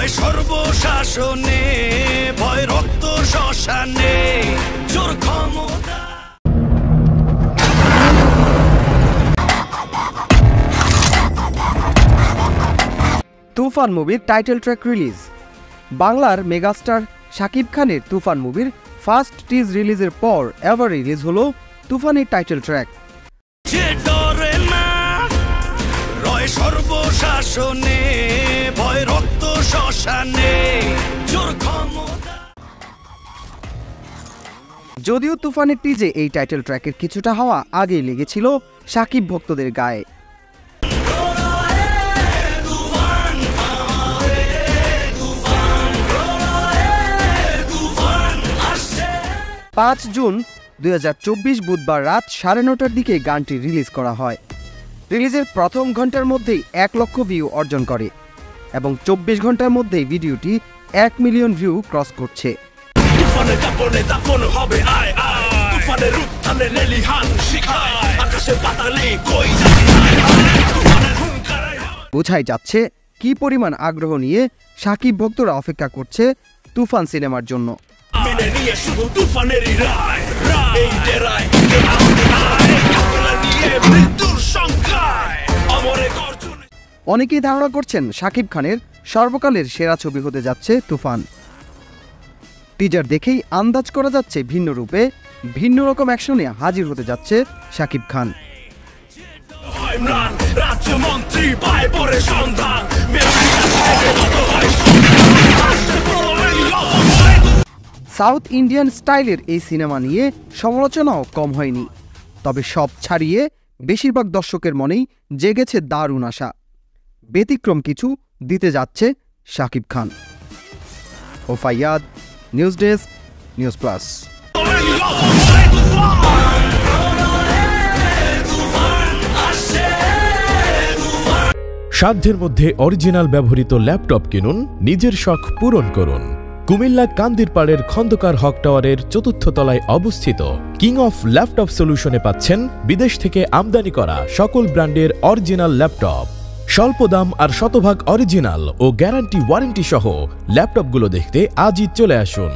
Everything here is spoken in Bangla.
রয় সর্বশাসনে ভয় রক্ত শ্মশানে জোর ক্ষমতা। তুফান মুভির টাইটেল ট্র্যাক রিলিজ। বাংলার মেগাস্টার শাকিব খানের তুফান মুভির ফার্স্ট টিজ রিলিজের পর এবার রিলিজ হলো তুফানের টাইটেল ট্র্যাক। যে ডরে না রয় সর্বশাসনে ভয় রক্ত শ্মশানে জোর ক্ষমতা। যদিও তুফানের টিজে এই টাইটেল ট্র্যাকের কিছুটা হাওয়া আগেই লেগেছিল শাকিব ভক্তদের গায়ে। 5 জুন 2024 বুধবার রাত 9:30টার দিকে গানটি রিলিজ করা হয়। রিলিজের প্রথম ঘন্টার মধ্যেই 1 লক্ষ ভিউ অর্জন করে এবং 24 ঘন্টার মধ্যেই ভিডিওটি 1 মিলিয়ন ভিউ ক্রস করছে। বোঝাই যাচ্ছে কি পরিমাণ আগ্রহ নিয়ে শাকিব ভক্তরা অপেক্ষা করছে তুফান সিনেমার জন্য। অনেকেই ধারণা করছেন শাকিব খানের সর্বকালের সেরা ছবি হতে যাচ্ছে তুফান। টিজার দেখেই আন্দাজ করা যাচ্ছে ভিন্ন রূপে ভিন্ন রকম অ্যাকশনে হাজির হতে যাচ্ছে শাকিব খান। সাউথ ইন্ডিয়ান স্টাইলের এই সিনেমা নিয়ে সমালোচনাও কম হয়নি, তবে সব ছাড়িয়ে বেশিরভাগ দর্শকের মনেই জেগেছে দারুণ আশা। ব্যতিক্রম কিছু দিতে যাচ্ছে শাকিব খান। ও ফাইয়াদ, নিউজ ডেস্ক, নিউজ প্লাস। সাধ্যের মধ্যে অরিজিনাল ব্যবহৃত ল্যাপটপ কিনুন, নিজের শখ পূরণ করুন। কুমিল্লা কান্দিরপাড়ের খন্দকার হক টাওয়ারের 4র্থ তলায় অবস্থিত কিং অফ ল্যাপটপ সলিউশনে পাচ্ছেন বিদেশ থেকে আমদানি করা সকল ব্র্যান্ডের অরিজিনাল ল্যাপটপ। স্বল্প দাম আর শতভাগ অরিজিনাল ও গ্যারান্টি ওয়ারেন্টি সহ ল্যাপটপগুলো দেখতে আজই চলে আসুন।